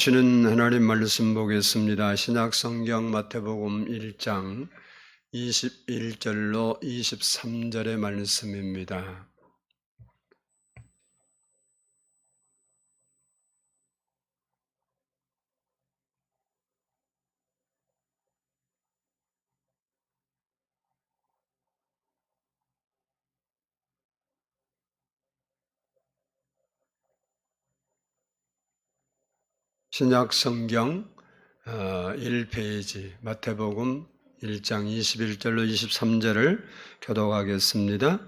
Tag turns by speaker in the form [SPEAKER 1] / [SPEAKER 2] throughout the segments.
[SPEAKER 1] 주는 하나님 말씀 보겠습니다. 신약 성경 마태복음 1장 21절로 23절의 말씀입니다. 신약 성경 1페이지 마태복음 1장 21절로 23절을 교독하겠습니다.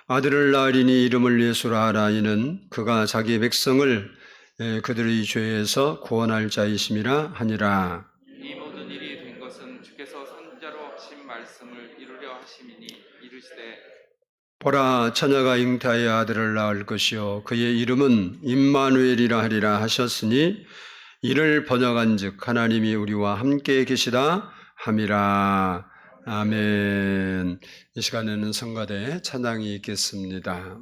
[SPEAKER 1] 아들을 낳으리니 이름을 예수라 하라. 이는 그가 자기 백성을 그들의 죄에서 구원할 자이심이라 하니라.
[SPEAKER 2] 이 모든 일이 된 것은 주께서 선지자로 하신 말씀을 이루려 하심이니 이르시되
[SPEAKER 1] 보라, 처녀가 잉태하여 아들을 낳을 것이요 그의 이름은 임마누엘이라 하리라 하셨으니 이를 번역한즉 하나님이 우리와 함께 계시다 함이라. 아멘. 이 시간에는 성가대 찬양이 있겠습니다.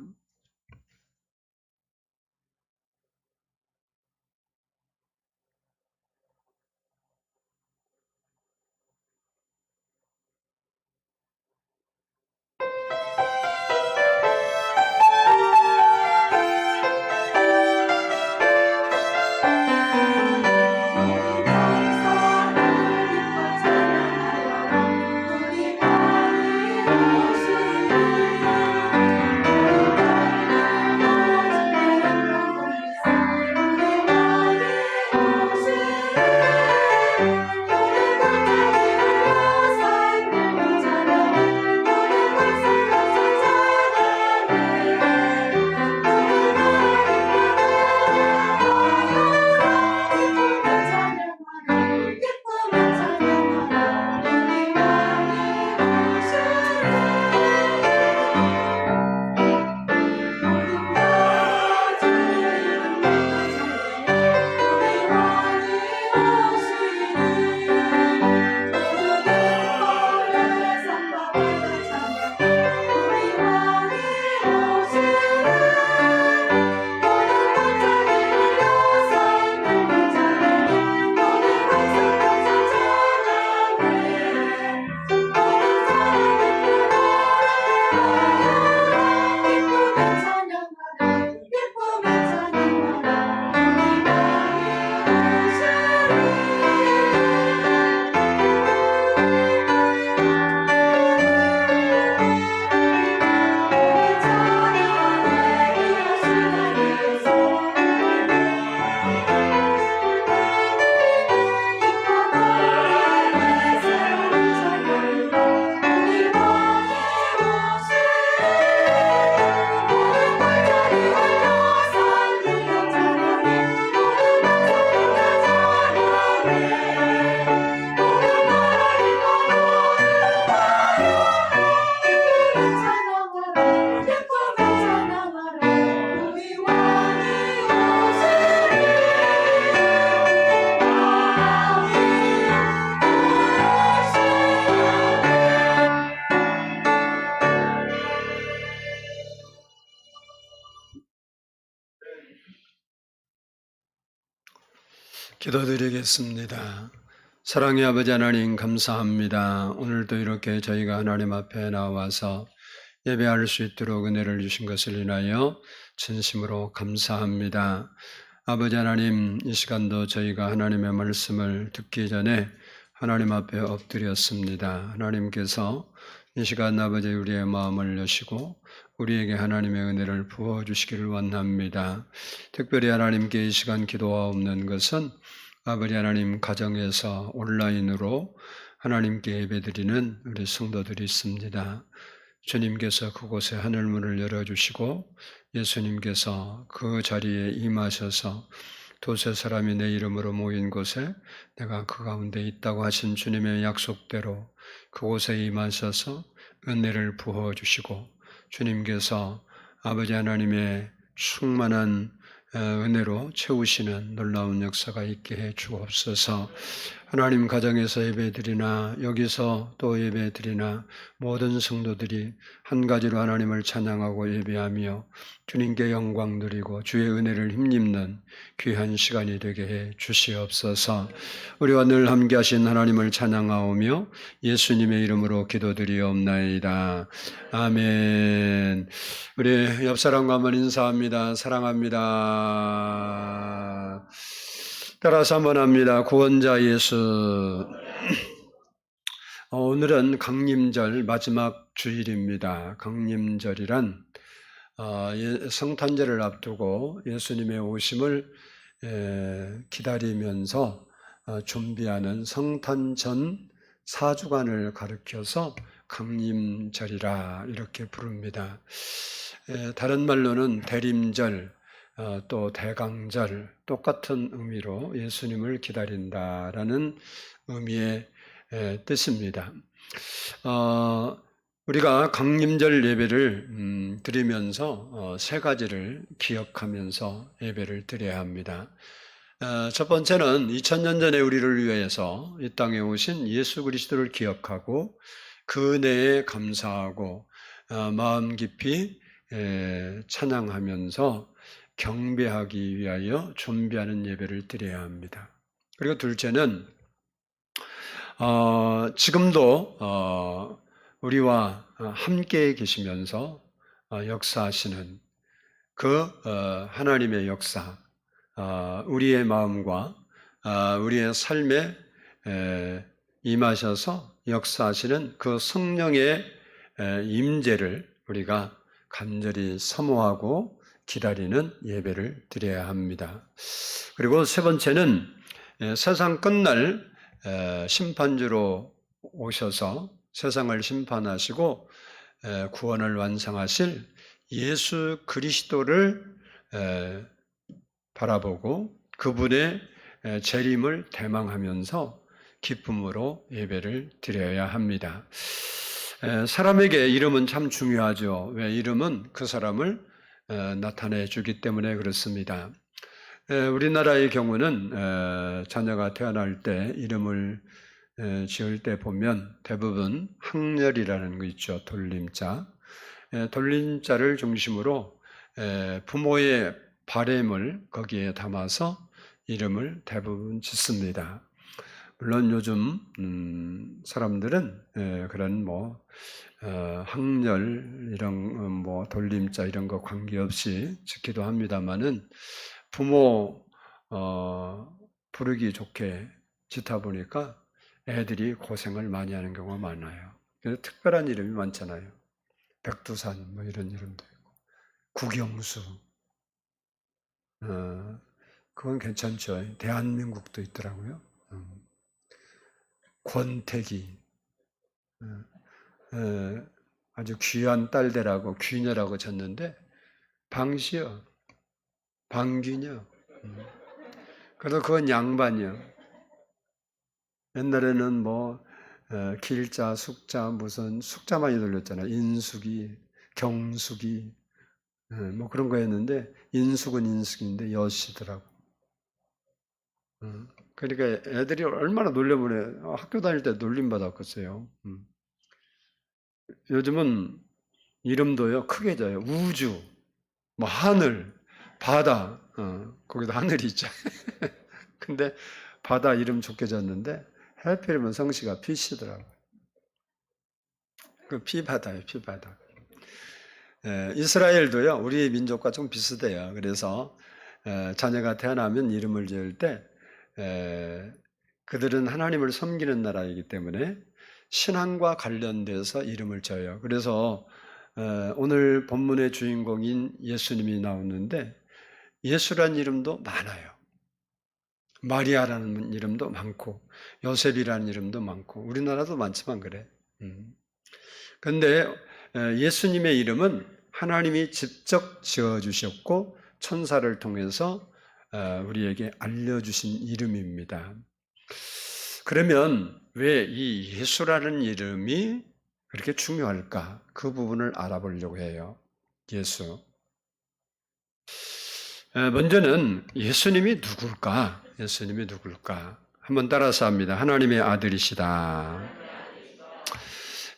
[SPEAKER 1] 기도드리겠습니다. 사랑의 아버지 하나님 감사합니다. 오늘도 이렇게 저희가 하나님 앞에 나와서 예배할 수 있도록 은혜를 주신 것을 인하여 진심으로 감사합니다. 아버지 하나님, 이 시간도 저희가 하나님의 말씀을 듣기 전에 하나님 앞에 엎드렸습니다. 하나님께서 이 시간 아버지 우리의 마음을 여시고 우리에게 하나님의 은혜를 부어주시기를 원합니다. 특별히 하나님께 이 시간 기도하옵는 것은 아버지 하나님 가정에서 온라인으로 하나님께 예배드리는 우리 성도들이 있습니다. 주님께서 그곳에 하늘문을 열어주시고 예수님께서 그 자리에 임하셔서 두세 사람이 내 이름으로 모인 곳에 내가 그 가운데 있다고 하신 주님의 약속대로 그곳에 임하셔서 은혜를 부어주시고 주님께서 아버지 하나님의 충만한 은혜로 채우시는 놀라운 역사가 있게 해 주옵소서. 하나님 가정에서 예배드리나 여기서 또 예배드리나 모든 성도들이 한 가지로 하나님을 찬양하고 예배하며 주님께 영광 드리고 주의 은혜를 힘입는 귀한 시간이 되게 해 주시옵소서. 우리와 늘 함께하신 하나님을 찬양하오며 예수님의 이름으로 기도드리옵나이다. 아멘. 우리 옆사람과 한번 인사합니다. 사랑합니다. 따라서 한번 합니다. 구원자 예수. 오늘은 강림절 마지막 주일입니다. 강림절이란 성탄절을 앞두고 예수님의 오심을 기다리면서 준비하는 성탄전 4주간을 가리켜서 강림절이라 이렇게 부릅니다. 다른 말로는 대림절, 또 대강절, 똑같은 의미로 예수님을 기다린다라는 의미의 뜻입니다. 우리가 강림절 예배를 드리면서 세 가지를 기억하면서 예배를 드려야 합니다. 첫 번째는 2000년 전에 우리를 위해서 이 땅에 오신 예수 그리스도를 기억하고 그 은혜에 감사하고 마음 깊이 찬양하면서 경배하기 위하여 준비하는 예배를 드려야 합니다. 그리고 둘째는 지금도 우리와 함께 계시면서 역사하시는 그 하나님의 역사, 우리의 마음과 우리의 삶에 임하셔서 역사하시는 그 성령의 임재를 우리가 간절히 사모하고 기다리는 예배를 드려야 합니다. 그리고 세 번째는 세상 끝날 심판주로 오셔서 세상을 심판하시고 구원을 완성하실 예수 그리스도를 바라보고 그분의 재림을 대망하면서 기쁨으로 예배를 드려야 합니다. 사람에게 이름은 참 중요하죠. 왜? 이름은 그 사람을 나타내 주기 때문에 그렇습니다. 우리나라의 경우는 자녀가 태어날 때 이름을 지을 때 보면 대부분 학렬이라는 거 있죠. 돌림자. 돌림자를 중심으로 부모의 바램을 거기에 담아서 이름을 대부분 짓습니다. 물론 요즘 사람들은 그런 학렬 이런 돌림자 이런 거 관계없이 짓기도 합니다만은 부모 부르기 좋게 짓다 보니까 애들이 고생을 많이 하는 경우가 많아요. 그래서 특별한 이름이 많잖아요. 백두산 이런 이름도 있고 국영수 그건 괜찮죠. 대한민국도 있더라고요. 권태기 아주 귀한 딸들하고 귀녀라고 졌는데 방시여 방귀녀 그래도 그건 양반이요. 옛날에는 길자, 숙자, 무슨 숙자 많이 돌렸잖아요. 인숙이, 경숙이, 그런 거였는데, 인숙은 인숙인데 여시더라고. 그러니까 애들이 얼마나 놀려보내. 학교 다닐 때 놀림받았겠어요. 요즘은 이름도요, 크게 져요. 우주, 하늘, 바다, 거기도 하늘이 있죠. 근데 바다 이름 좋게 졌는데, 해필이면 성씨가 피시더라고요. 그 피바다예요, 피바다. 이스라엘도요, 우리 민족과 좀 비슷해요. 그래서 자녀가 태어나면 이름을 지을 때 그들은 하나님을 섬기는 나라이기 때문에 신앙과 관련돼서 이름을 지어요. 그래서 오늘 본문의 주인공인 예수님이 나오는데 예수란 이름도 많아요. 마리아라는 이름도 많고 요셉이라는 이름도 많고 우리나라도 많지만 그래. 그런데 예수님의 이름은 하나님이 직접 지어주셨고 천사를 통해서 우리에게 알려주신 이름입니다. 그러면 왜 이 예수라는 이름이 그렇게 중요할까? 그 부분을 알아보려고 해요. 예수. 먼저는 예수님이 누굴까? 예수님이 누굴까? 한번 따라서 합니다. 하나님의 아들이시다.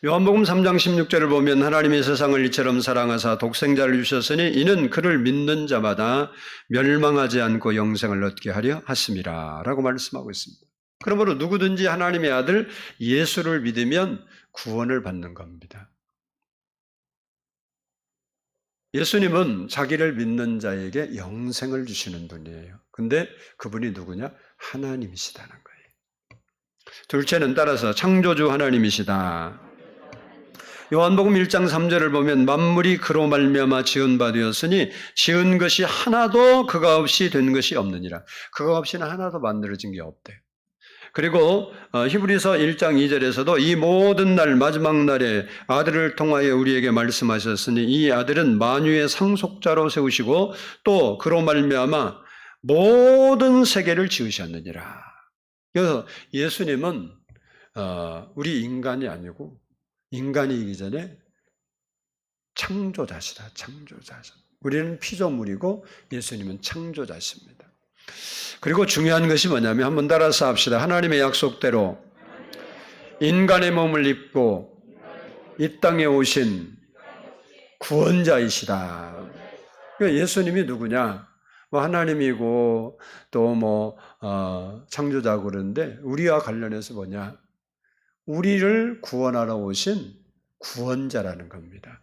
[SPEAKER 1] 요한복음 3장 16절을 보면 하나님이 세상을 이처럼 사랑하사 독생자를 주셨으니 이는 그를 믿는 자마다 멸망하지 않고 영생을 얻게 하려 하심이라 라고 말씀하고 있습니다. 그러므로 누구든지 하나님의 아들 예수를 믿으면 구원을 받는 겁니다. 예수님은 자기를 믿는 자에게 영생을 주시는 분이에요. 근데 그분이 누구냐? 하나님이시다는 거예요. 둘째는 따라서 창조주 하나님이시다. 요한복음 1장 3절을 보면 만물이 그로 말미암아 지은 바 되었으니 지은 것이 하나도 그가 없이 된 것이 없느니라. 그가 없이는 하나도 만들어진 게 없대. 그리고 히브리서 1장 2절에서도 이 모든 날 마지막 날에 아들을 통하여 우리에게 말씀하셨으니 이 아들은 만유의 상속자로 세우시고 또 그로 말미암아 모든 세계를 지으셨느니라. 그래서 예수님은 우리 인간이 아니고 인간이기 전에 창조자시다. 창조자시. 우리는 피조물이고 예수님은 창조자십니다. 그리고 중요한 것이 뭐냐면 한번 따라서 합시다. 하나님의 약속대로 인간의 몸을 입고 이 땅에 오신 구원자이시다. 그러니까 예수님이 누구냐? 뭐 하나님이고 또 창조자고 그러는데 우리와 관련해서 뭐냐? 우리를 구원하러 오신 구원자라는 겁니다.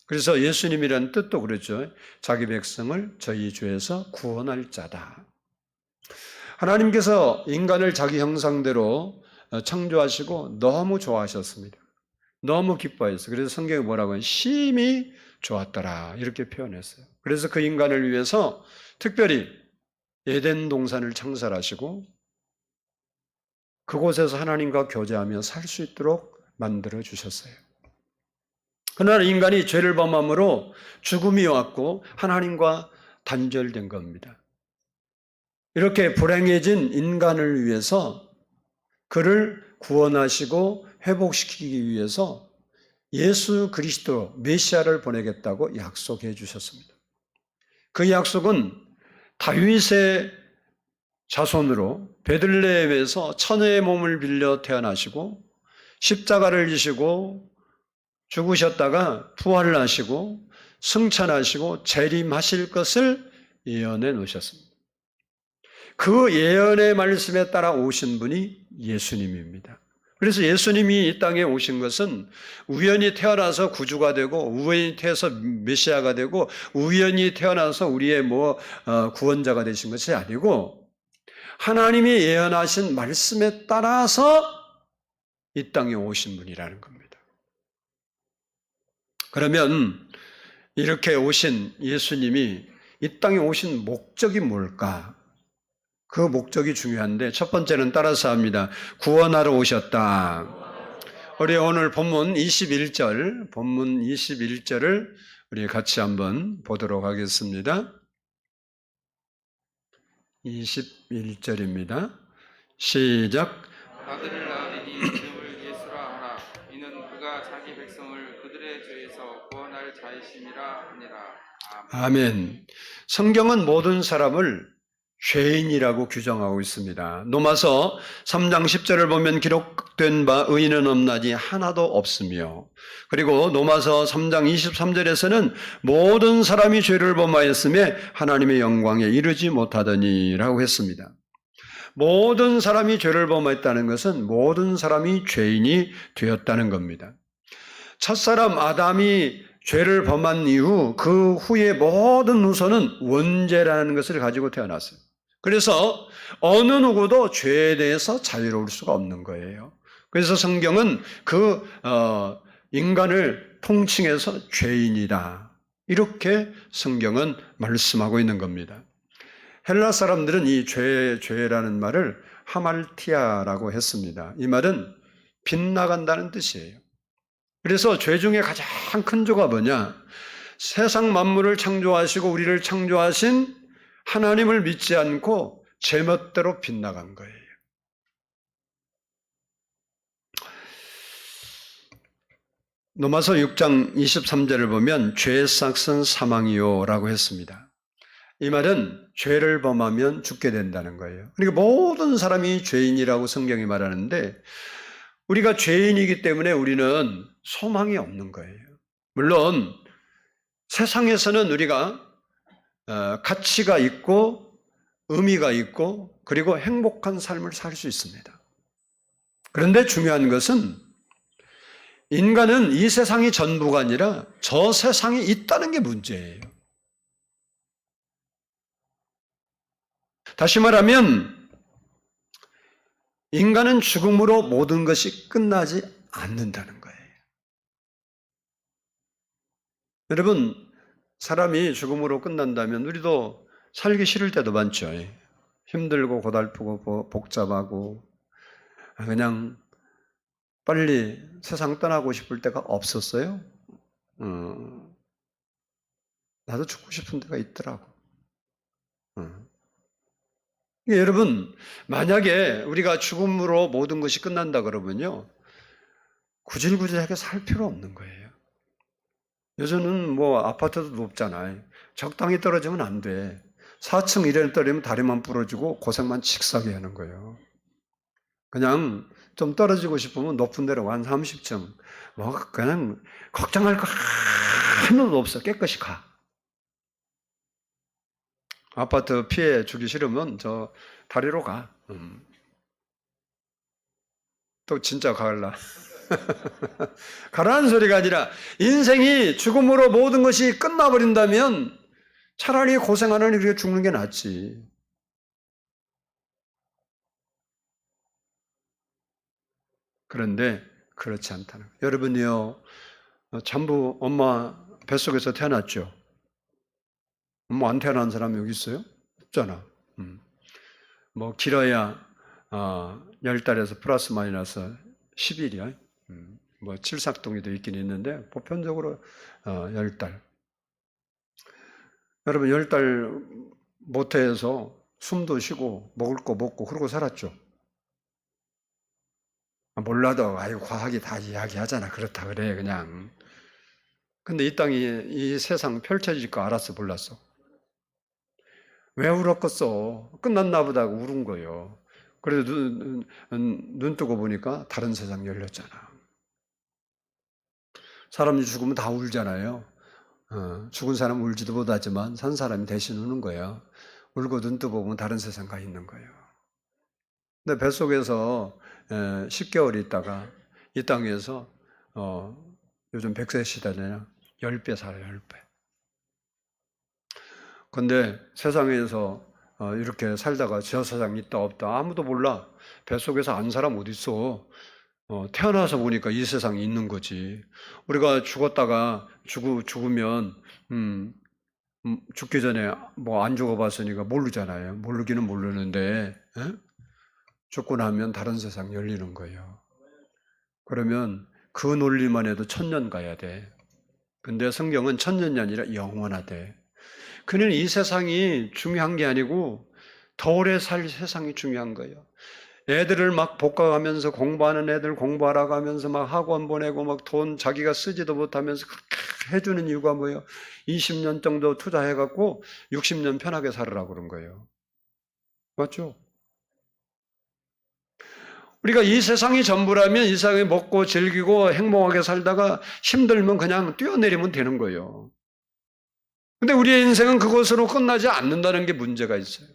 [SPEAKER 1] 그래서 예수님이라는 뜻도 그렇죠. 자기 백성을 저희 죄에서 구원할 자다. 하나님께서 인간을 자기 형상대로 창조하시고 너무 좋아하셨습니다. 너무 기뻐했어요. 그래서 성경에 뭐라고 하면 심히 좋았더라 이렇게 표현했어요. 그래서 그 인간을 위해서 특별히 에덴 동산을 창설하시고 그곳에서 하나님과 교제하며 살 수 있도록 만들어 주셨어요. 그러나 인간이 죄를 범함으로 죽음이 왔고 하나님과 단절된 겁니다. 이렇게 불행해진 인간을 위해서 그를 구원하시고 회복시키기 위해서 예수 그리스도 메시아를 보내겠다고 약속해 주셨습니다. 그 약속은 다윗의 자손으로 베들레헴에서 처녀의 몸을 빌려 태어나시고 십자가를 지시고 죽으셨다가 부활을 하시고 승천하시고 재림하실 것을 예언해 놓으셨습니다. 그 예언의 말씀에 따라 오신 분이 예수님입니다. 그래서 예수님이 이 땅에 오신 것은 우연히 태어나서 구주가 되고 우연히 태어나서 메시아가 되고 우연히 태어나서 우리의 구원자가 되신 것이 아니고 하나님이 예언하신 말씀에 따라서 이 땅에 오신 분이라는 겁니다. 그러면 이렇게 오신 예수님이 이 땅에 오신 목적이 뭘까? 그 목적이 중요한데 첫 번째는 따라서 합니다. 구원하러 오셨다. 우리 오늘 본문 21절을 우리 같이 한번 보도록 하겠습니다. 21절입니다. 시작.
[SPEAKER 2] 아들을 낳으리니 이름을 예수라 하라. 이는 그가 자기 백성을 그들의 죄에서 구원할 자이심이라 하니라.
[SPEAKER 1] 아멘. 성경은 모든 사람을 죄인이라고 규정하고 있습니다. 로마서 3장 10절을 보면 기록된 바 의인은 없나니 하나도 없으며, 그리고 로마서 3장 23절에서는 모든 사람이 죄를 범하였음에 하나님의 영광에 이르지 못하더니라고 했습니다. 모든 사람이 죄를 범했다는 것은 모든 사람이 죄인이 되었다는 겁니다. 첫사람 아담이 죄를 범한 이후 그 후에 모든 후손은 원죄라는 것을 가지고 태어났어요. 그래서 어느 누구도 죄에 대해서 자유로울 수가 없는 거예요. 그래서 성경은 인간을 통칭해서 죄인이다, 이렇게 성경은 말씀하고 있는 겁니다. 헬라 사람들은 이 죄라는 말을 하말티아라고 했습니다. 이 말은 빗나간다는 뜻이에요. 그래서 죄 중에 가장 큰 죄가 뭐냐? 세상 만물을 창조하시고 우리를 창조하신 하나님을 믿지 않고 제멋대로 빗나간 거예요. 로마서 6장 23절을 보면 죄의 삭은 사망이요 라고 했습니다. 이 말은 죄를 범하면 죽게 된다는 거예요. 그러니까 모든 사람이 죄인이라고 성경이 말하는데 우리가 죄인이기 때문에 우리는 소망이 없는 거예요. 물론 세상에서는 우리가 가치가 있고 의미가 있고 그리고 행복한 삶을 살 수 있습니다. 그런데 중요한 것은 인간은 이 세상이 전부가 아니라 저 세상이 있다는 게 문제예요. 다시 말하면 인간은 죽음으로 모든 것이 끝나지 않는다는 거예요. 여러분, 사람이 죽음으로 끝난다면 우리도 살기 싫을 때도 많죠. 힘들고 고달프고 복잡하고 그냥 빨리 세상 떠나고 싶을 때가 없었어요? 나도 죽고 싶은 데가 있더라고. 여러분, 만약에 우리가 죽음으로 모든 것이 끝난다 그러면요, 구질구질하게 살 필요 없는 거예요. 요즘은 뭐 아파트도 높잖아요. 적당히 떨어지면 안 돼. 4층 이래 떨어지면 다리만 부러지고 고생만 칙사게 하는 거예요. 그냥 좀 떨어지고 싶으면 높은 데로 한 30층. 뭐 그냥 걱정할 거 하나도 없어. 깨끗이 가. 아파트 피해 주기 싫으면 저 다리로 가. 또 진짜 가을라. 가라는 소리가 아니라 인생이 죽음으로 모든 것이 끝나버린다면 차라리 고생하는 이렇게 죽는 게 낫지. 그런데 그렇지 않다는 거예요. 여러분이요, 전부 엄마 뱃속에서 태어났죠? 엄마 안 태어난 사람 여기 있어요? 없잖아. 뭐 길어야 10달에서 플러스 마이너스 10일이야. 뭐 칠삭동이도 있긴 있는데 보편적으로 10달. 여러분 10달 모태에서 숨도 쉬고 먹을 거 먹고 그러고 살았죠. 몰라도 아이고 과학이 다 이야기하잖아. 그렇다 그래 그냥. 근데 이 땅이 이 세상 펼쳐질 거 알았어 몰랐어? 왜 울었겠어? 끝났나 보다 하고 울은 거예요. 그래도 눈 뜨고 보니까 다른 세상 열렸잖아. 사람이 죽으면 다 울잖아요. 죽은 사람 울지도 못하지만 산 사람이 대신 우는 거예요. 울고 눈 뜨고 보면 다른 세상 가 있는 거예요. 근데 뱃속에서 10개월 있다가 이 땅에서 요즘 100세 시대냐 10배 살아요. 10배. 근데 세상에서 이렇게 살다가 저 세상 있다 없다 아무도 몰라. 뱃속에서 안 사람 어디 있어. 태어나서 보니까 이 세상이 있는 거지. 우리가 죽었다가 죽으면 죽기 전에 뭐 안 죽어봤으니까 모르잖아요. 모르기는 모르는데 죽고 나면 다른 세상 열리는 거예요. 그러면 그 논리만 해도 1000년 가야 돼. 근데 성경은 1000년이 아니라 영원하대. 그는 이 세상이 중요한 게 아니고 더 오래 살 세상이 중요한 거예요. 애들을 막 볶아가면서 공부하는 애들 공부하라고 하면서 막 학원 보내고 막 돈 자기가 쓰지도 못하면서 그렇게 해주는 이유가 뭐예요? 20년 정도 투자해갖고 60년 편하게 살으라고 그런 거예요. 맞죠? 우리가 이 세상이 전부라면 이 세상에 먹고 즐기고 행복하게 살다가 힘들면 그냥 뛰어내리면 되는 거예요. 근데 우리의 인생은 그것으로 끝나지 않는다는 게 문제가 있어요.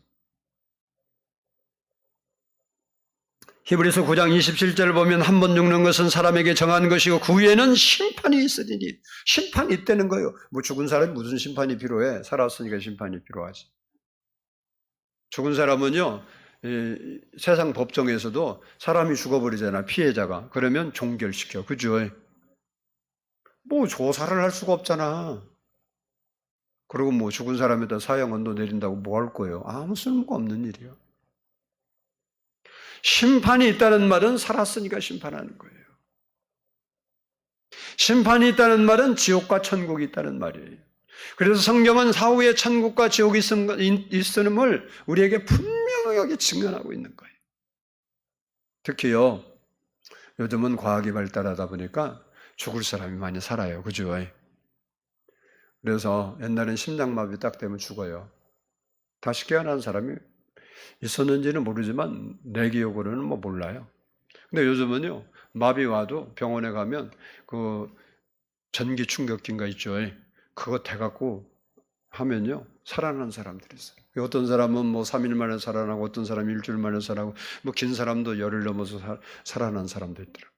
[SPEAKER 1] 히브리서 9장 27절을 보면 한 번 죽는 것은 사람에게 정한 것이고 그 후에는 심판이 있으리니 심판이 있다는 거예요. 뭐 죽은 사람이 무슨 심판이 필요해? 살았으니까 심판이 필요하지. 죽은 사람은요 세상 법정에서도 사람이 죽어버리잖아 피해자가. 그러면 종결시켜. 그죠? 뭐 조사를 할 수가 없잖아. 그리고 뭐 죽은 사람에다 사형언도 내린다고 뭐 할 거예요? 아무 쓸모가 없는 일이에요. 심판이 있다는 말은 살았으니까 심판하는 거예요. 심판이 있다는 말은 지옥과 천국이 있다는 말이에요. 그래서 성경은 사후에 천국과 지옥이 있음을 우리에게 분명하게 증언하고 있는 거예요. 특히요, 요즘은 과학이 발달하다 보니까 죽을 사람이 많이 살아요. 그죠? 그래서 옛날엔 심장마비 딱 되면 죽어요. 다시 깨어난 사람이 있었는지는 모르지만 내 기억으로는 뭐 몰라요. 근데 요즘은요, 마비 와도 병원에 가면 그 전기 충격기인가 있죠. 그거 대갖고 하면요, 살아나는 사람들이 있어요. 어떤 사람은 뭐 3일 만에 살아나고, 어떤 사람은 일주일 만에 살아나고, 뭐 긴 사람도 열흘 넘어서 살아난 사람도 있더라고요.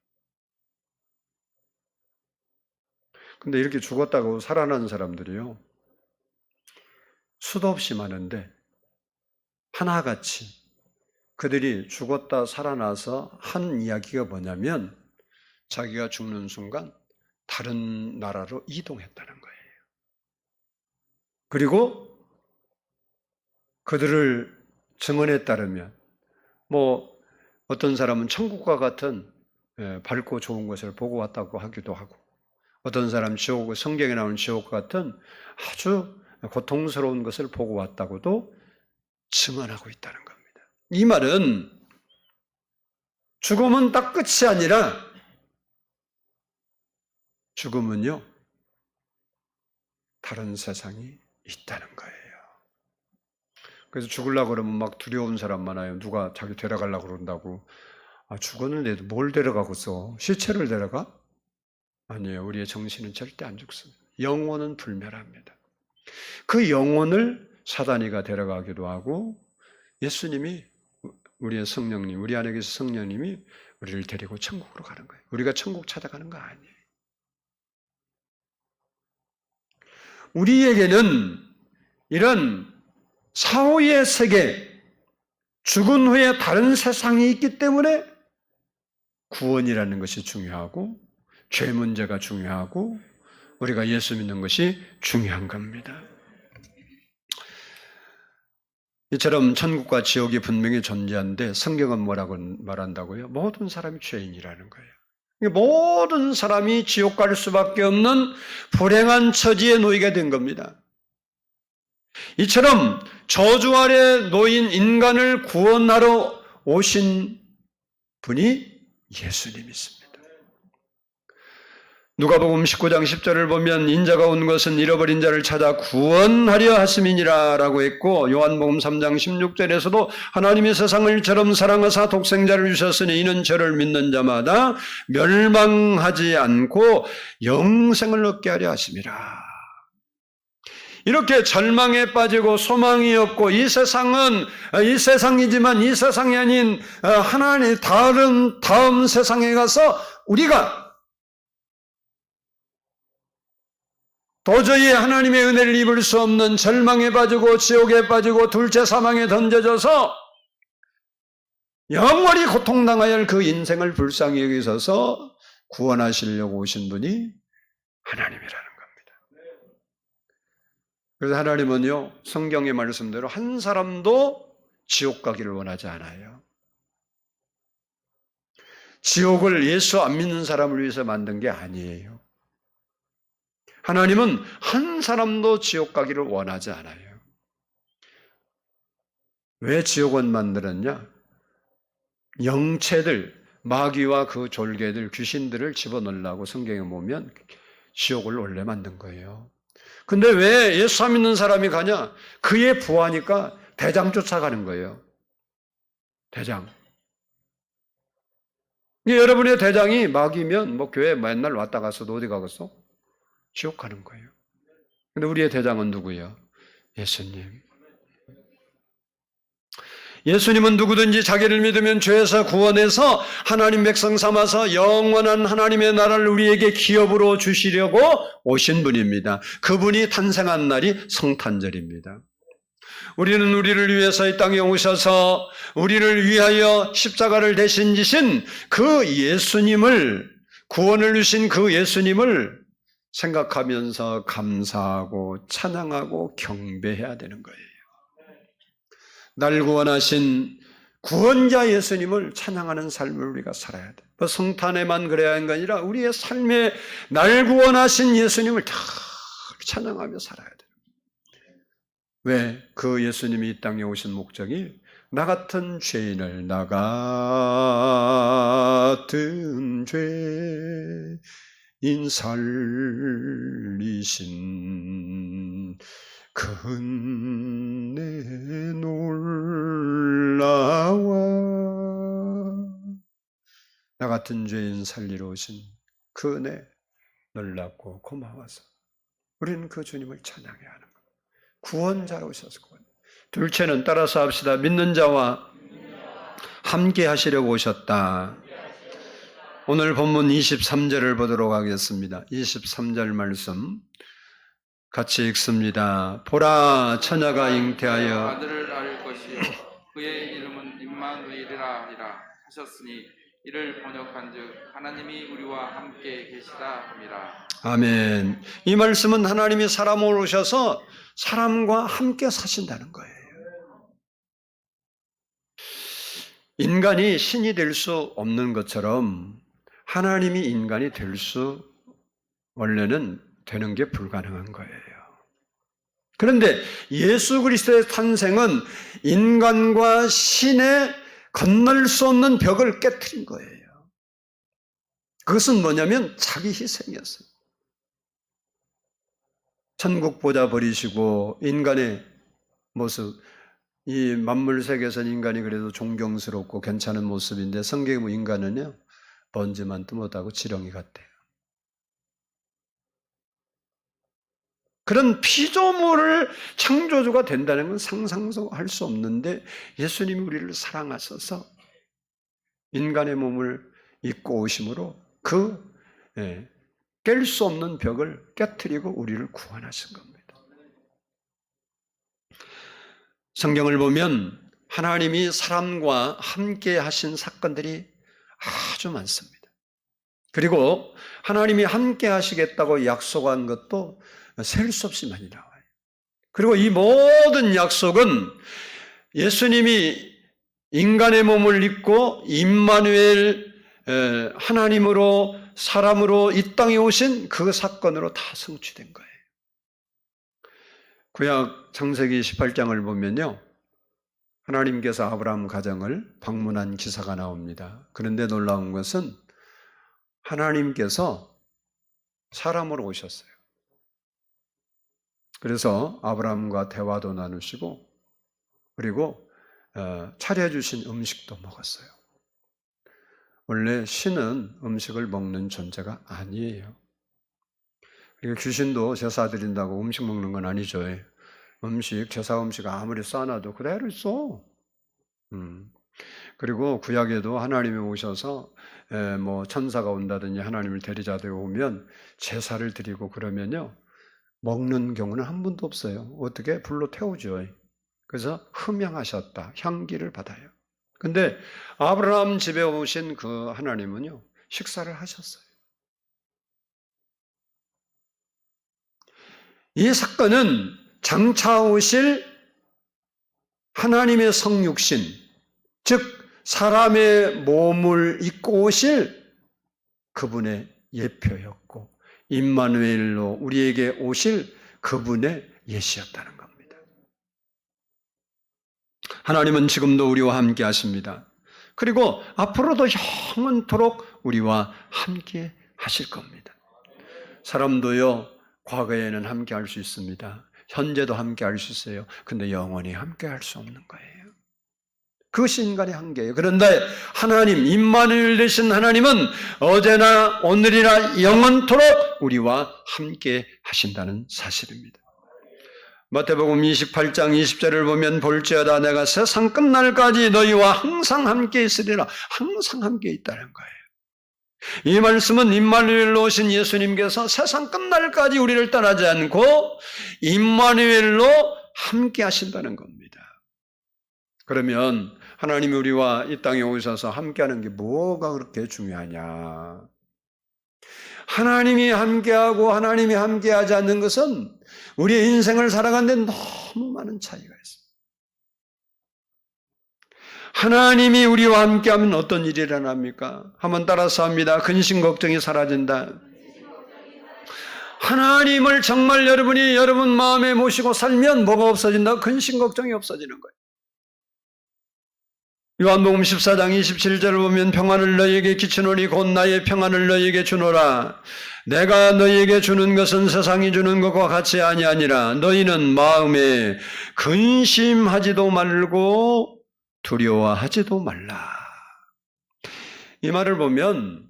[SPEAKER 1] 근데 이렇게 죽었다고 살아난 사람들이요, 수도 없이 많은데, 하나같이 그들이 죽었다 살아나서 한 이야기가 뭐냐면, 자기가 죽는 순간 다른 나라로 이동했다는 거예요. 그리고 그들을 증언에 따르면 뭐 어떤 사람은 천국과 같은 밝고 좋은 것을 보고 왔다고 하기도 하고, 어떤 사람은 지옥, 성경에 나오는 지옥 같은 아주 고통스러운 것을 보고 왔다고도 증언하고 있다는 겁니다. 이 말은 죽음은 딱 끝이 아니라 죽음은요, 다른 세상이 있다는 거예요. 그래서 죽으려고 그러면 막 두려운 사람 많아요. 누가 자기 데려가려고 그런다고. 아, 죽었는데도 뭘 데려가겠어? 시체를 데려가? 아니에요. 우리의 정신은 절대 안 죽습니다. 영혼은 불멸합니다. 그 영혼을 사단이가 데려가기도 하고, 예수님이, 우리의 성령님, 우리 안에 계신 성령님이 우리를 데리고 천국으로 가는 거예요. 우리가 천국 찾아가는 거 아니에요. 우리에게는 이런 사후의 세계, 죽은 후에 다른 세상이 있기 때문에 구원이라는 것이 중요하고, 죄 문제가 중요하고, 우리가 예수 믿는 것이 중요한 겁니다. 이처럼 천국과 지옥이 분명히 존재하는데 성경은 뭐라고 말한다고요? 모든 사람이 죄인이라는 거예요. 모든 사람이 지옥 갈 수밖에 없는 불행한 처지에 놓이게 된 겁니다. 이처럼 저주 아래 놓인 인간을 구원하러 오신 분이 예수님이십니다. 누가복음 19장 10절을 보면 인자가 온 것은 잃어버린 자를 찾아 구원하려 하심이니라 라고 했고, 요한복음 3장 16절에서도 하나님이 세상을 이처럼 사랑하사 독생자를 주셨으니 이는 저를 믿는 자마다 멸망하지 않고 영생을 얻게 하려 하심이라. 이렇게 절망에 빠지고 소망이 없고, 이 세상은 이 세상이지만 이 세상이 아닌 하나님 다음 세상에 가서 우리가 도저히 하나님의 은혜를 입을 수 없는 절망에 빠지고 지옥에 빠지고 둘째 사망에 던져져서 영원히 고통당하여 할 그 인생을 불쌍히 여기셔서 구원하시려고 오신 분이 하나님이라는 겁니다. 그래서 하나님은요, 성경의 말씀대로 한 사람도 지옥 가기를 원하지 않아요. 지옥을 예수 안 믿는 사람을 위해서 만든 게 아니에요. 하나님은 한 사람도 지옥 가기를 원하지 않아요. 왜 지옥은 만들었냐? 영체들, 마귀와 그 졸개들, 귀신들을 집어넣으려고 성경에 보면 지옥을 원래 만든 거예요. 근데 왜 예수 안 믿는 사람이 가냐? 그의 부하니까 대장 쫓아가는 거예요. 대장. 여러분의 대장이 마귀면 뭐 교회 맨날 왔다 갔어도 어디 가겠어? 지옥 가는 거예요. 근데 우리의 대장은 누구예요? 예수님. 예수님은 누구든지 자기를 믿으면 죄에서 구원해서 하나님 백성 삼아서 영원한 하나님의 나라를 우리에게 기업으로 주시려고 오신 분입니다. 그분이 탄생한 날이 성탄절입니다. 우리는 우리를 위해서 이 땅에 오셔서 우리를 위하여 십자가를 대신 지신 그 예수님을, 구원을 주신 그 예수님을 생각하면서 감사하고 찬양하고 경배해야 되는 거예요. 날 구원하신 구원자 예수님을 찬양하는 삶을 우리가 살아야 돼. 성탄에만 그래야 하는 게 아니라 우리의 삶에 날 구원하신 예수님을 다 찬양하며 살아야 돼. 왜? 그 예수님이 이 땅에 오신 목적이 나 같은 죄인을, 나 같은 죄인 살리신 그 은혜 놀라워. 나 같은 죄인 살리러 오신 그 은혜 놀랍고 고마워서 우리는 그 주님을 찬양해야 하는 거예요. 구원자로 오셔서 구원. 둘째는 따라서 합시다. 믿는 자와 함께 하시려고 오셨다. 오늘 본문 23절을 보도록 하겠습니다. 23절 말씀 같이 읽습니다. 보라, 처녀가 잉태하여
[SPEAKER 2] 아들을 낳을 것이요 그의 이름은 임마누엘이라 하리라 하셨으니 이를 번역한즉 하나님이 우리와 함께 계시다 함이라.
[SPEAKER 1] 아멘. 이 말씀은 하나님이 사람으로 오셔서 사람과 함께 사신다는 거예요. 인간이 신이 될 수 없는 것처럼 하나님이 인간이 될 수 원래는 되는 게 불가능한 거예요. 그런데 예수 그리스도의 탄생은 인간과 신의 건널 수 없는 벽을 깨트린 거예요. 그것은 뭐냐면 자기 희생이었어요. 천국 보자 버리시고 인간의 모습, 이 만물 세계에서는 인간이 그래도 존경스럽고 괜찮은 모습인데 성경에 보면 인간은요 번지만도 못하고 지렁이 같대요. 그런 피조물을 창조주가 된다는 건 상상도 할 수 없는데 예수님이 우리를 사랑하셔서 인간의 몸을 입고 오심으로 그 깰 수 없는 벽을 깨트리고 우리를 구원하신 겁니다. 성경을 보면 하나님이 사람과 함께 하신 사건들이 아주 많습니다. 그리고 하나님이 함께 하시겠다고 약속한 것도 셀 수 없이 많이 나와요. 그리고 이 모든 약속은 예수님이 인간의 몸을 입고 임마누엘 하나님으로 사람으로 이 땅에 오신 그 사건으로 다 성취된 거예요. 구약 창세기 18장을 보면요. 하나님께서 아브라함 가정을 방문한 기사가 나옵니다. 그런데 놀라운 것은 하나님께서 사람으로 오셨어요. 그래서 아브라함과 대화도 나누시고 그리고 차려주신 음식도 먹었어요. 원래 신은 음식을 먹는 존재가 아니에요. 그리고 귀신도 제사 드린다고 음식 먹는 건 아니죠. 제사 음식 아무리 쌓아놔도 그대로 있어. 그리고 구약에도 하나님이 오셔서 뭐 천사가 온다든지 하나님을 대리자되어 오면 제사를 드리고 그러면요. 먹는 경우는 한 번도 없어요. 어떻게? 불로 태우죠. 그래서 흠양하셨다. 향기를 받아요. 근데 아브라함 집에 오신 그 하나님은요. 식사를 하셨어요. 이 사건은 장차 오실 하나님의 성육신, 즉 사람의 몸을 입고 오실 그분의 예표였고 임마누엘로 우리에게 오실 그분의 예시였다는 겁니다. 하나님은 지금도 우리와 함께 하십니다. 그리고 앞으로도 영원토록 우리와 함께 하실 겁니다. 사람도요, 과거에는 함께 할 수 있습니다. 현재도 함께 할 수 있어요. 근데 영원히 함께 할 수 없는 거예요. 그것이 인간의 한계예요. 그런데 하나님, 임마누엘 되신 하나님은 어제나 오늘이나 영원토록 우리와 함께 하신다는 사실입니다. 마태복음 28장 20절을 보면 볼지어다 내가 세상 끝날까지 너희와 항상 함께 있으리라. 항상 함께 있다는 거예요. 이 말씀은 임마누엘로 오신 예수님께서 세상 끝날까지 우리를 떠나지 않고 임마누엘로 함께 하신다는 겁니다. 그러면 하나님이 우리와 이 땅에 오셔서 함께하는 게 뭐가 그렇게 중요하냐? 하나님이 함께하고 하나님이 함께하지 않는 것은 우리의 인생을 살아가는 데 너무 많은 차이가 있습니다. 하나님이 우리와 함께하면 어떤 일이 일어납니까? 한번 따라서 합니다. 근심 걱정이 사라진다. 하나님을 정말 여러분이 여러분 마음에 모시고 살면 뭐가 없어진다? 근심 걱정이 없어지는 거예요. 요한복음 14장 27절을 보면 평안을 너희에게 끼치노니 곧 나의 평안을 너희에게 주노라. 내가 너희에게 주는 것은 세상이 주는 것과 같이 아니하니라. 너희는 마음에 근심하지도 말고 두려워하지도 말라. 이 말을 보면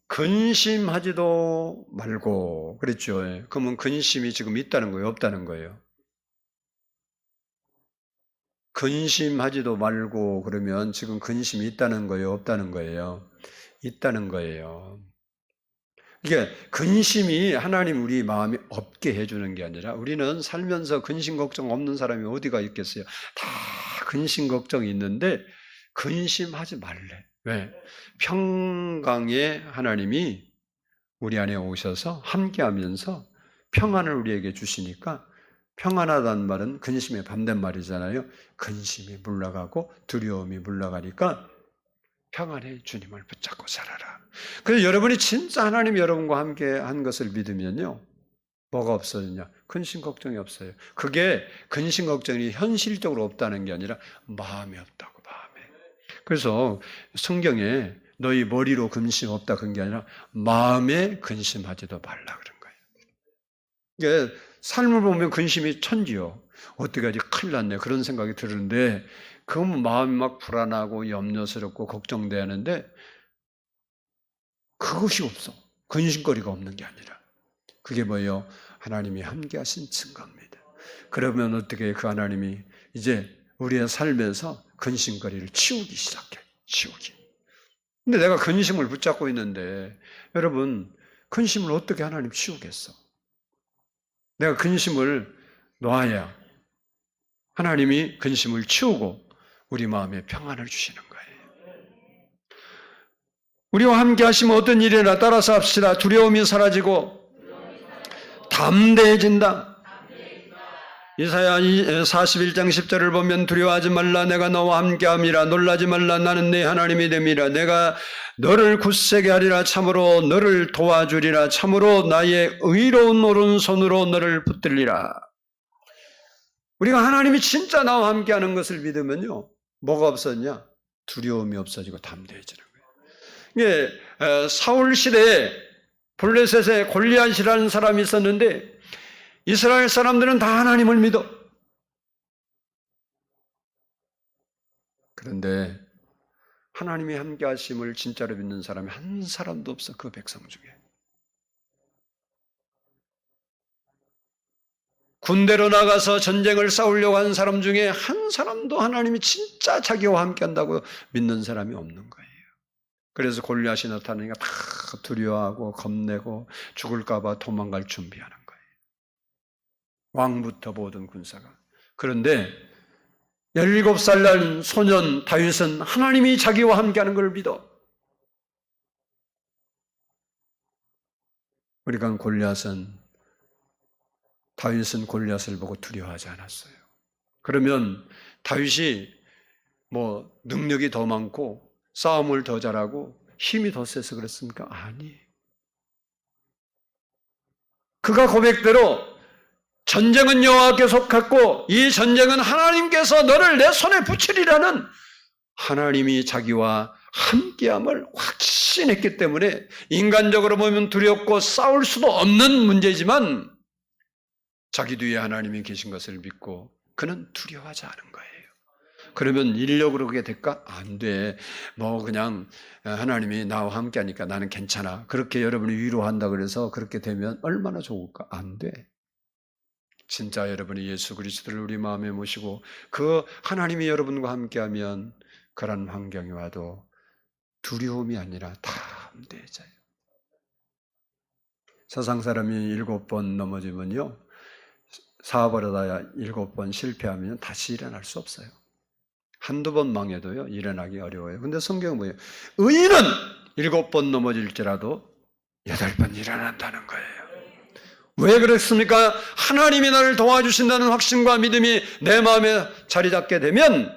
[SPEAKER 1] 근심하지도 말고 그랬죠. 그러면 근심이 지금 있다는 거예요, 없다는 거예요? 근심하지도 말고 그러면 지금 근심이 있다는 거예요, 없다는 거예요? 있다는 거예요. 이게 근심이 하나님 우리 마음에 없게 해주는 게 아니라 우리는 살면서 근심 걱정 없는 사람이 어디가 있겠어요? 다 근심 걱정이 있는데 근심하지 말래. 왜? 평강의 하나님이 우리 안에 오셔서 함께하면서 평안을 우리에게 주시니까 평안하다는 말은 근심의 반대말이잖아요. 근심이 물러가고 두려움이 물러가니까 평안의 주님을 붙잡고 살아라. 그래서 여러분이 진짜 하나님이 여러분과 함께 한 것을 믿으면요. 뭐가 없어지냐? 근심 걱정이 없어요. 그게 근심 걱정이 현실적으로 없다는 게 아니라 마음에 없다고, 마음에. 그래서 성경에 너희 머리로 근심 없다 그런 게 아니라 마음에 근심하지도 말라 그런 거예요. 이게 삶을 보면 근심이 천지요. 어떻게 하지? 큰일 났네. 그런 생각이 드는데 그러면 마음이 막 불안하고 염려스럽고 걱정되는데 그것이 없어. 근심거리가 없는 게 아니라. 그게 뭐예요? 하나님이 함께 하신 증거입니다. 그러면 어떻게 그 하나님이 이제 우리의 삶에서 근심거리를 치우기 시작해. 치우기. 근데 내가 근심을 붙잡고 있는데 여러분 근심을 어떻게 하나님 치우겠어? 내가 근심을 놔야 하나님이 근심을 치우고 우리 마음에 평안을 주시는 거예요. 우리와 함께 하시면 어떤 일이나 따라서 합시다. 두려움이 사라지고 담대해진다. 이사야 41장 10절을 보면 두려워하지 말라 내가 너와 함께함이라 놀라지 말라 나는 네 하나님이 됨이라 내가 너를 굳세게 하리라 참으로 너를 도와주리라 참으로 나의 의로운 오른손으로 너를 붙들리라. 우리가 하나님이 진짜 나와 함께하는 것을 믿으면요 뭐가 없었냐? 두려움이 없어지고 담대해지는 거예요. 이게 사울 시대에 블레셋에 골리앗이라는 사람이 있었는데 이스라엘 사람들은 다 하나님을 믿어. 그런데 하나님이 함께 하심을 진짜로 믿는 사람이 한 사람도 없어, 그 백성 중에. 군대로 나가서 전쟁을 싸우려고 하는 사람 중에 한 사람도 하나님이 진짜 자기와 함께 한다고 믿는 사람이 없는 거예요. 그래서 골리앗이 나타나니까 다 두려워하고 겁내고 죽을까 봐 도망갈 준비하는 거예요. 왕부터 모든 군사가. 그런데 17살 난 소년 다윗은 하나님이 자기와 함께하는 걸 믿어. 우리가 다윗은 골리앗을 보고 두려워하지 않았어요. 그러면 다윗이 뭐 능력이 더 많고 싸움을 더 잘하고 힘이 더 세서 그랬습니까? 아니. 그가 고백대로 전쟁은 여호와께 속했고 이 전쟁은 하나님께서 너를 내 손에 붙이리라는 하나님이 자기와 함께함을 확신했기 때문에 인간적으로 보면 두렵고 싸울 수도 없는 문제지만 자기 뒤에 하나님이 계신 것을 믿고 그는 두려워하지 않은 거예요. 그러면 인력으로 그게 될까? 안 돼. 뭐 그냥 하나님이 나와 함께하니까 나는 괜찮아. 그렇게 여러분이 위로한다 그래서 그렇게 되면 얼마나 좋을까? 안 돼. 진짜 여러분이 예수 그리스도를 우리 마음에 모시고 그 하나님이 여러분과 함께하면 그런 환경이 와도 두려움이 아니라 담대해져요. 세상 사람이 7번 넘어지면요 사업을 하다 7번 실패하면 다시 일어날 수 없어요. 한두 번 망해도요 일어나기 어려워요. 근데 성경은 뭐예요? 의인은 7번 넘어질지라도 8번 일어난다는 거예요. 왜 그렇습니까? 하나님이 나를 도와주신다는 확신과 믿음이 내 마음에 자리 잡게 되면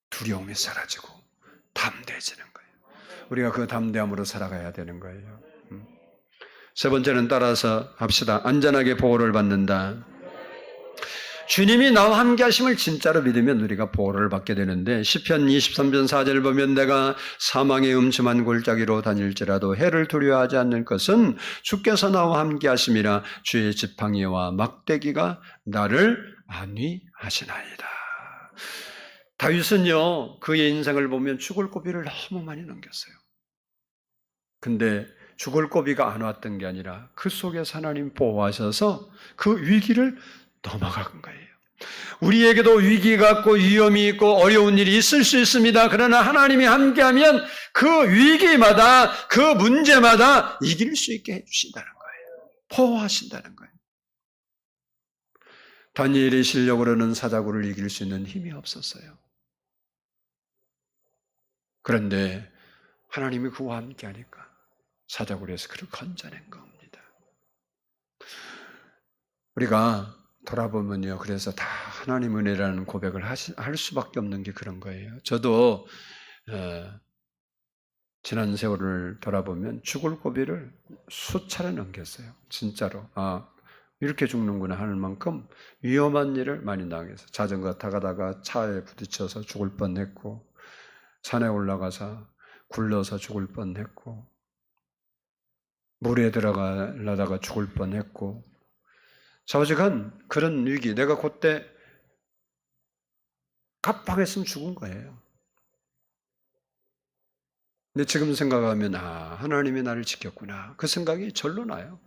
[SPEAKER 1] 두려움이 사라지고 담대해지는 거예요. 우리가 그 담대함으로 살아가야 되는 거예요. 세 번째는 따라서 합시다. 안전하게 보호를 받는다. 주님이 나와 함께 하심을 진짜로 믿으면 우리가 보호를 받게 되는데 시편 23편 4절 보면 내가 사망의 음침한 골짜기로 다닐지라도 해를 두려워하지 않는 것은 주께서 나와 함께 하심이라 주의 지팡이와 막대기가 나를 안위하시나이다. 다윗은요 그의 인생을 보면 죽을 고비를 너무 많이 넘겼어요. 근데 죽을 고비가 안 왔던 게 아니라 그 속에서 하나님 보호하셔서 그 위기를 넘어간 거예요. 우리에게도 위기가 있고 위험이 있고 어려운 일이 있을 수 있습니다. 그러나 하나님이 함께하면 그 위기마다 그 문제마다 이길 수 있게 해주신다는 거예요. 보호하신다는 거예요. 다니엘의 실력으로는 사자굴을 이길 수 있는 힘이 없었어요. 그런데 하나님이 그와 함께하니까 사자굴에서 그를 건져낸 겁니다. 우리가 돌아보면요, 그래서 다 하나님 은혜라는 고백을 할 수밖에 없는 게 그런 거예요. 저도 지난 세월을 돌아보면 죽을 고비를 수차례 넘겼어요. 진짜로 이렇게 죽는구나 하는 만큼 위험한 일을 많이 당해서 자전거 타다가 차에 부딪혀서 죽을 뻔했고 산에 올라가서 굴러서 죽을 뻔했고 물에 들어가려다가 죽을 뻔했고 좌우지간 그런 위기, 내가 그때 깜빡했으면 죽은 거예요. 근데 지금 생각하면 하나님이 나를 지켰구나. 그 생각이 절로 나요.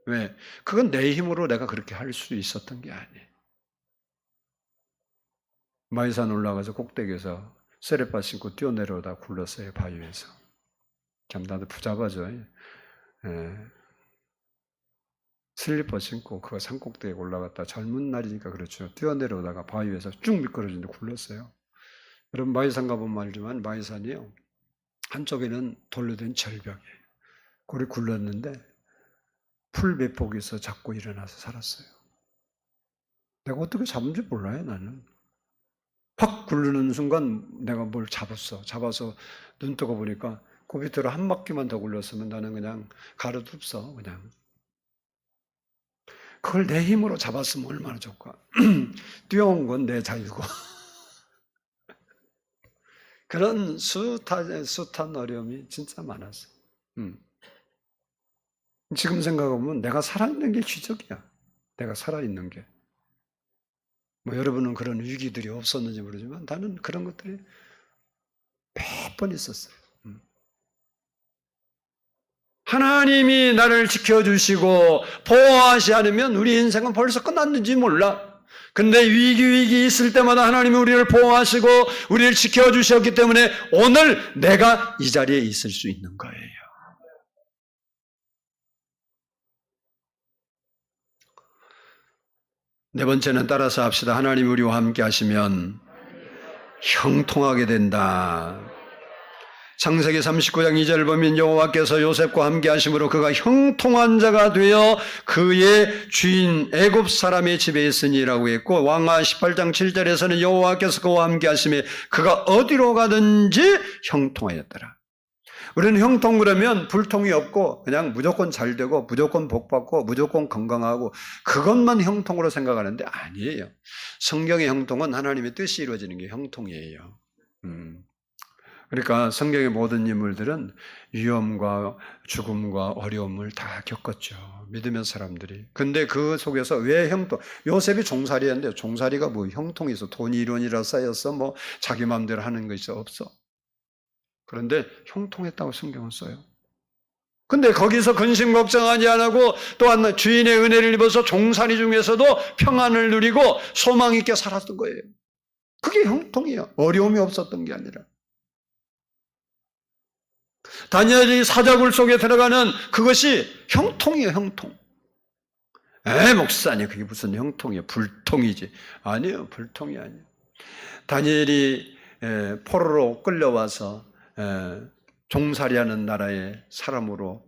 [SPEAKER 1] 왜? 그건 내 힘으로 내가 그렇게 할 수 있었던 게 아니에요. 마이산 올라가서 꼭대기에서 세레빠 신고 뛰어내려오다 굴렀어요. 바위에서. 참 나도 부잡하죠. 슬리퍼 신고 그 산꼭대기에 올라갔다 젊은 날이니까 그렇죠. 뛰어내려오다가 바위 위에서 쭉 미끄러지는데 굴렀어요. 여러분 마이산 가본 말이지만 마이산이요. 한쪽에는 돌로 된 절벽이에요. 거기 굴렀는데 풀 몇 폭에서 잡고 일어나서 살았어요. 내가 어떻게 잡은지 몰라요 나는. 확 굴르는 순간 내가 뭘 잡았어. 잡아서 눈 뜨고 보니까 그 밑으로 한 바퀴만 더 굴렀으면 나는 그냥 가르도 없어 그냥. 그걸 내 힘으로 잡았으면 얼마나 좋을까. 뛰어온 건 내 자유고. 그런 숱한 어려움이 진짜 많았어요. 지금 생각해보면 내가 살아있는 게 기적이야. 내가 살아있는 게. 여러분은 그런 위기들이 없었는지 모르지만 나는 그런 것들이 몇 번 있었어요. 하나님이 나를 지켜주시고 보호하지 않으면 우리 인생은 벌써 끝났는지 몰라. 근데 위기 있을 때마다 하나님이 우리를 보호하시고 우리를 지켜주셨기 때문에 오늘 내가 이 자리에 있을 수 있는 거예요. 네 번째는 따라서 합시다. 하나님 우리와 함께 하시면 형통하게 된다. 창세기 39장 2절 보면 여호와께서 요셉과 함께 하심으로 그가 형통한 자가 되어 그의 주인 애굽 사람의 집에 있으니라고 했고 왕하 18장 7절에서는 여호와께서 그와 함께 하심에 그가 어디로 가든지 형통하였더라. 우리는 형통 그러면 불통이 없고 그냥 무조건 잘 되고 무조건 복받고 무조건 건강하고 그것만 형통으로 생각하는데 아니에요. 성경의 형통은 하나님의 뜻이 이루어지는 게 형통이에요. 그러니까 성경의 모든 인물들은 위험과 죽음과 어려움을 다 겪었죠. 믿으면 사람들이. 근데 그 속에서 왜 형통? 요셉이 종살이였는데 종살이가 뭐 형통이 있어? 돈이 이론이라 쌓였어? 뭐 자기 마음대로 하는 거 있어? 없어. 그런데 형통했다고 성경은 써요. 근데 거기서 근심 걱정하지 않고 또한 주인의 은혜를 입어서 종살이 중에서도 평안을 누리고 소망 있게 살았던 거예요. 그게 형통이에요. 어려움이 없었던 게 아니라. 다니엘이 사자굴 속에 들어가는 그것이 형통이에요. 형통. 목사님 그게 무슨 형통이에요. 불통이지. 아니에요. 불통이 아니에요. 다니엘이 포로로 끌려와서 종살이하는 나라의 사람으로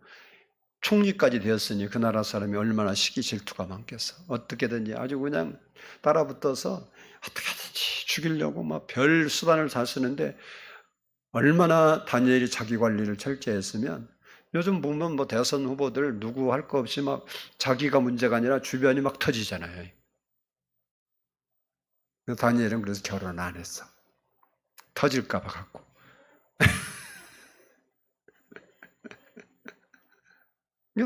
[SPEAKER 1] 총리까지 되었으니 그 나라 사람이 얼마나 시기 질투가 많겠어. 어떻게든지 아주 그냥 따라붙어서 어떻게든지 죽이려고 막 별 수단을 다 쓰는데 얼마나 다니엘이 자기 관리를 철저히 했으면 요즘 보면 뭐 대선 후보들 누구 할 거 없이 막 자기가 문제가 아니라 주변이 막 터지잖아요. 다니엘은 그래서 결혼 안 했어. 터질까 봐 갖고.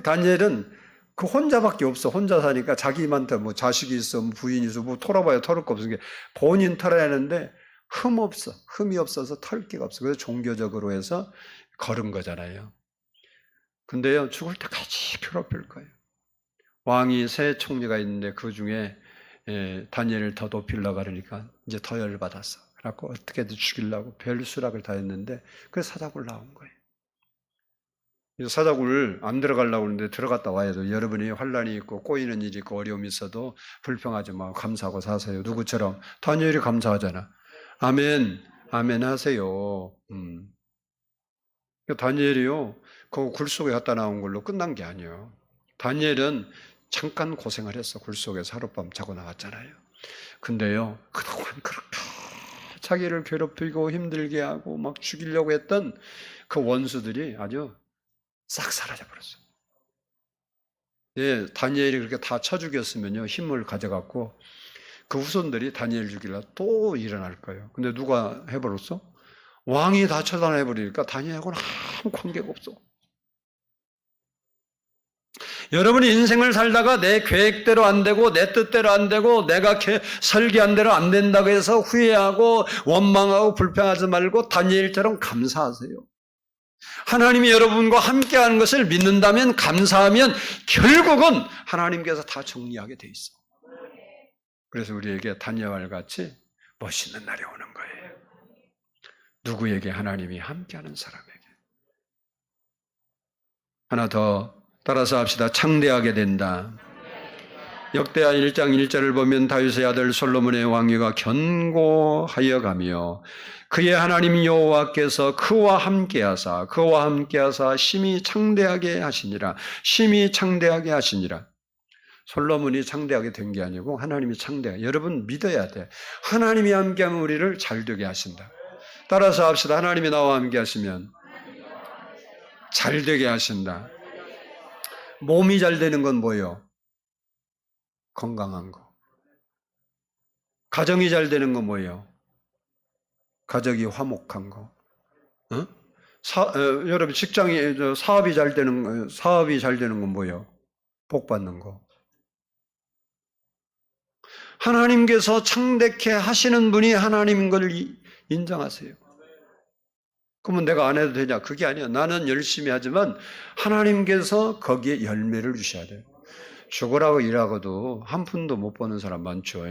[SPEAKER 1] 다니엘은 그 혼자밖에 없어. 혼자 사니까 자기한테 뭐 자식이 있어, 뭐 부인이 있어, 뭐 털어봐야 털을 거 없은 게 본인 털어야 하는데 흠이 없어서 털 게가 없어. 그래서 종교적으로 해서 걸은 거잖아요. 근데요, 죽을 때까지 괴롭힐 거예요. 왕이 세 총리가 있는데 그 중에 다니엘을 더 높이려고 하니까 이제 더 열받았어. 그래갖고 어떻게든 죽이려고 별 수락을 다 했는데 그래서 사자굴 나온 거예요. 사자굴 안 들어가려고 하는데 들어갔다 와야 돼요. 여러분이 환란이 있고 꼬이는 일이 있고 어려움이 있어도 불평하지 마. 감사하고 사세요. 누구처럼? 다니엘이 감사하잖아. 아멘, 아멘 하세요. 다니엘이요, 그 굴 속에 갔다 나온 걸로 끝난 게 아니에요. 다니엘은 잠깐 고생을 했어. 굴 속에서 하룻밤 자고 나왔잖아요. 근데요, 그동안 그렇게 자기를 괴롭히고 힘들게 하고 막 죽이려고 했던 그 원수들이 아주 싹 사라져 버렸어요. 예, 다니엘이 그렇게 다 쳐 죽였으면요, 힘을 가져갖고 그 후손들이 다니엘 죽이려 또 일어날 거예요. 근데 누가 해버렸어? 왕이 다 처단해버리니까 다니엘하고는 아무 관계가 없어. 여러분이 인생을 살다가 내 계획대로 안 되고 내 뜻대로 안 되고 내가 설계한 대로 안 된다고 해서 후회하고 원망하고 불평하지 말고 다니엘처럼 감사하세요. 하나님이 여러분과 함께하는 것을 믿는다면, 감사하면 결국은 하나님께서 다 정리하게 돼 있어. 그래서 우리에게 다니엘 같이 멋있는 날이 오는 거예요. 누구에게? 하나님이 함께하는 사람에게. 하나 더 따라서 합시다. 창대하게 된다. 역대하 1장 1절을 보면 다윗의 아들 솔로몬의 왕위가 견고하여 가며 그의 하나님 여호와께서 그와 함께하사 심히 창대하게 하시니라. 심히 창대하게 하시니라. 솔로몬이 창대하게 된 게 아니고 하나님이 창대하게. 여러분 믿어야 돼. 하나님이 함께하면 우리를 잘되게 하신다. 따라서 합시다. 하나님이 나와 함께 하시면 잘되게 하신다. 몸이 잘 되는 건 뭐예요? 건강한 거. 가정이 잘 되는 건 뭐예요? 가족이 화목한 거. 어? 여러분 직장이 사업이 잘 되는 건 뭐예요? 복 받는 거. 하나님께서 창대케 하시는 분이 하나님인 걸 인정하세요. 그러면 내가 안 해도 되냐? 그게 아니야. 나는 열심히 하지만 하나님께서 거기에 열매를 주셔야 돼요. 죽으라고 일하고도 한 푼도 못 버는 사람 많죠.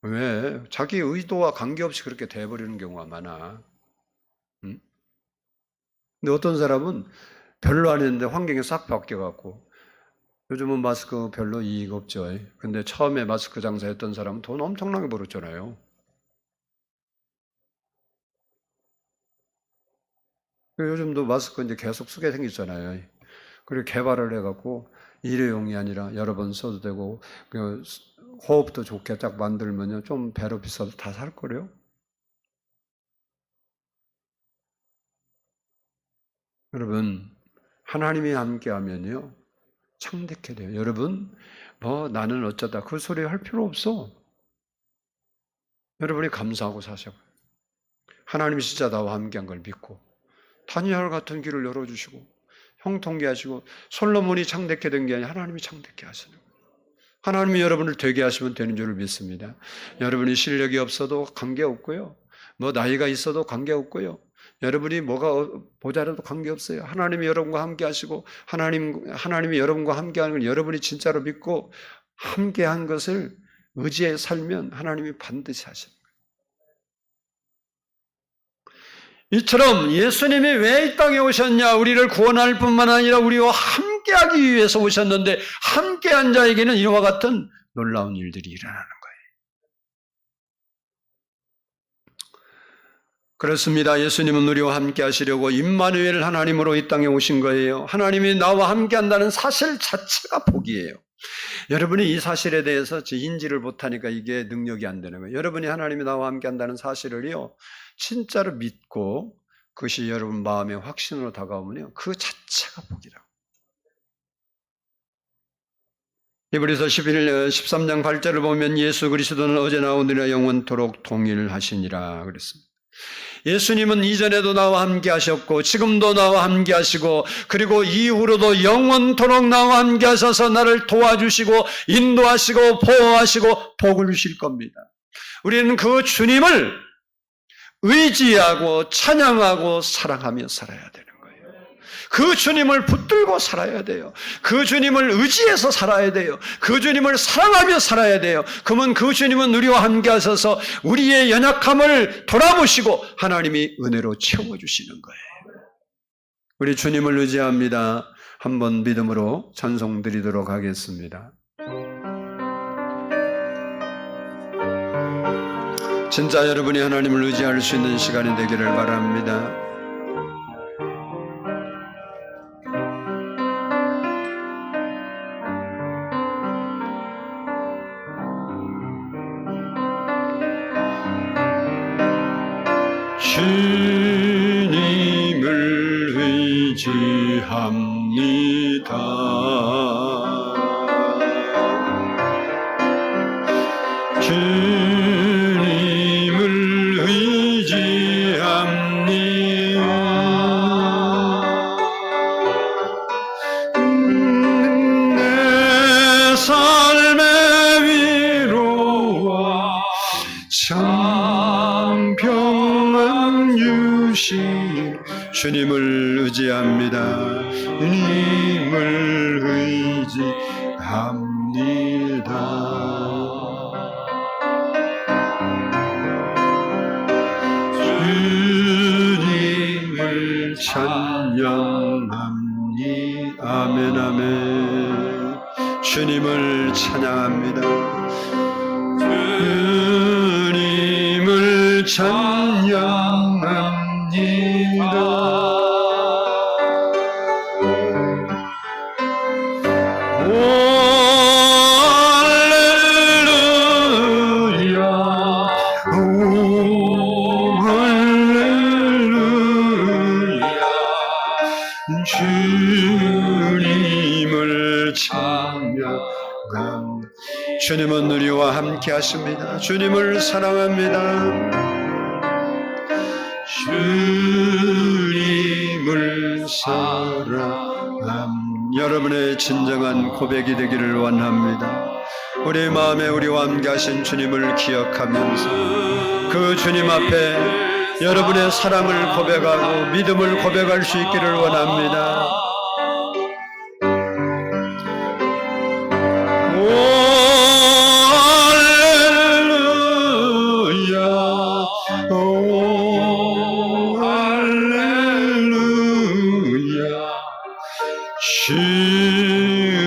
[SPEAKER 1] 왜? 자기 의도와 관계없이 그렇게 돼버리는 경우가 많아. 응? 근데 어떤 사람은 별로 안 했는데 환경이 싹 바뀌어갖고 요즘은 마스크 별로 이익 없죠. 근데 처음에 마스크 장사했던 사람은 돈 엄청나게 벌었잖아요. 요즘도 마스크 이제 계속 쓰게 생겼잖아요. 그리고 개발을 해갖고 일회용이 아니라 여러 번 써도 되고, 호흡도 좋게 딱 만들면요, 좀 배로 비싸도 다 살 거래요. 여러분, 하나님이 함께 하면요, 창대케 돼요. 여러분, 나는 어쩌다 그 소리 할 필요 없어. 여러분이 감사하고 사셔. 하나님이 진짜 나와 함께 한 걸 믿고, 다니엘 같은 길을 열어주시고, 형통케 하시고, 솔로몬이 창대케 된 게 아니라 하나님이 창대케 하시는 거예요. 하나님이 여러분을 되게 하시면 되는 줄을 믿습니다. 여러분이 실력이 없어도 관계없고요. 나이가 있어도 관계없고요. 여러분이 뭐가 모자라도 관계없어요. 하나님이 여러분과 함께 하시고 하나님이 여러분과 함께 하는 걸 여러분이 진짜로 믿고 함께 한 것을 의지해 살면 하나님이 반드시 하십니다. 이처럼 예수님이 왜 이 땅에 오셨냐? 우리를 구원할 뿐만 아니라 우리와 함께하기 위해서 오셨는데 함께한 자에게는 이와 같은 놀라운 일들이 일어나는 거예요. 그렇습니다. 예수님은 우리와 함께 하시려고 임마누엘 하나님으로 이 땅에 오신 거예요. 하나님이 나와 함께 한다는 사실 자체가 복이에요. 여러분이 이 사실에 대해서 인지를 못하니까 이게 능력이 안 되는 거예요. 여러분이 하나님이 나와 함께 한다는 사실을요, 진짜로 믿고 그것이 여러분 마음의 확신으로 다가오면요, 그 자체가 복이라고. 히브리서 13장 8절을 보면 예수 그리스도는 어제나 오늘이나 영원토록 동일하시니라 그랬습니다. 예수님은 이전에도 나와 함께 하셨고 지금도 나와 함께 하시고 그리고 이후로도 영원토록 나와 함께 하셔서 나를 도와주시고 인도하시고 보호하시고 복을 주실 겁니다. 우리는 그 주님을 의지하고 찬양하고 사랑하며 살아야 되는 거예요. 그 주님을 붙들고 살아야 돼요. 그 주님을 의지해서 살아야 돼요. 그 주님을 사랑하며 살아야 돼요. 그러면 그 주님은 우리와 함께 하셔서 우리의 연약함을 돌아보시고 하나님이 은혜로 채워주시는 거예요. 우리 주님을 의지합니다. 한번 믿음으로 찬송 드리도록 하겠습니다. 진짜 여러분이 하나님을 의지할 수 있는 시간이 되기를 바랍니다. 주님을 의지합니다. 주님을 의지합니다. 내 삶의 위로와 참 평안 주신 주님을 의지합니다. 주님을 의지합니다. 주님을 찬양합니다. 아멘 아멘. 주님을 찬양합니다. 주님을 찬양합니다. 오 할렐루야. 오 할렐루야. 주님을 찬양합니다. 주님은 우리와 함께 하십니다. 주님을 사랑합니다. 주님을 사랑합니다. 여러분의 진정한 고백이 되기를 원합니다. 우리 마음에 우리와 함께 하신 주님을 기억하면서 그 주님 앞에 여러분의 사랑을 고백하고 믿음을 고백할 수 있기를 원합니다.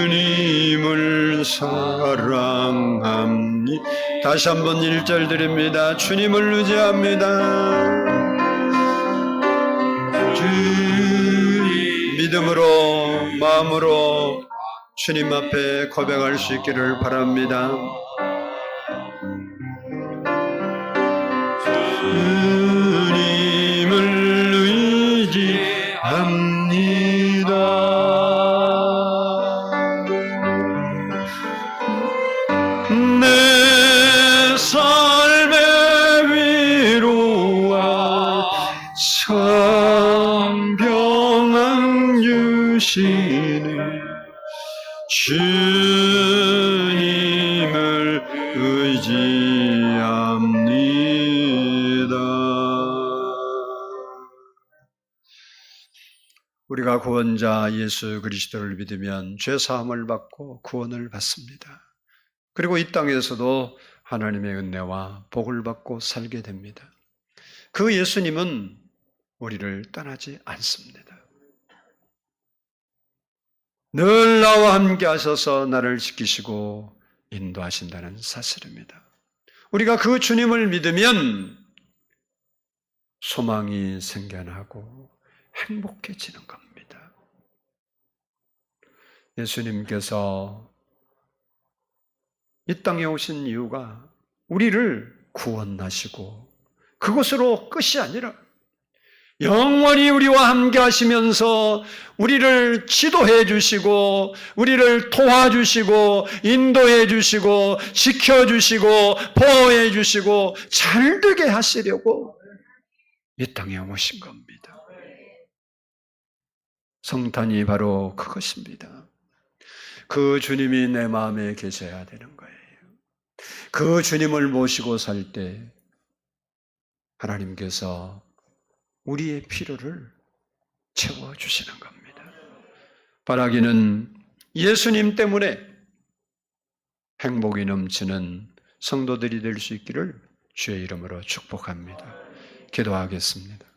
[SPEAKER 1] 주님을 사랑합니다. 다시 한번 1절 드립니다. 주님을 의지합니다. 믿음으로 마음으로 주님 앞에 고백할 수 있기를 바랍니다. 주님을 의지합니다. 내 삶의 위로와 참 평안 주시는 주님을 의지합니다. 우리가 구원자 예수 그리스도를 믿으면 죄사함을 받고 구원을 받습니다. 그리고 이 땅에서도 하나님의 은혜와 복을 받고 살게 됩니다. 그 예수님은 우리를 떠나지 않습니다. 늘 나와 함께 하셔서 나를 지키시고 인도하신다는 사실입니다. 우리가 그 주님을 믿으면 소망이 생겨나고 행복해지는 겁니다. 예수님께서 이 땅에 오신 이유가 우리를 구원하시고 그것으로 끝이 아니라 영원히 우리와 함께 하시면서 우리를 지도해 주시고 우리를 도와주시고 인도해 주시고 지켜주시고 보호해 주시고 잘되게 하시려고 이 땅에 오신 겁니다. 성탄이 바로 그것입니다. 그 주님이 내 마음에 계셔야 되는 거예요. 그 주님을 모시고 살 때 하나님께서 우리의 필요를 채워주시는 겁니다. 바라기는 예수님 때문에 행복이 넘치는 성도들이 될 수 있기를 주의 이름으로 축복합니다. 기도하겠습니다.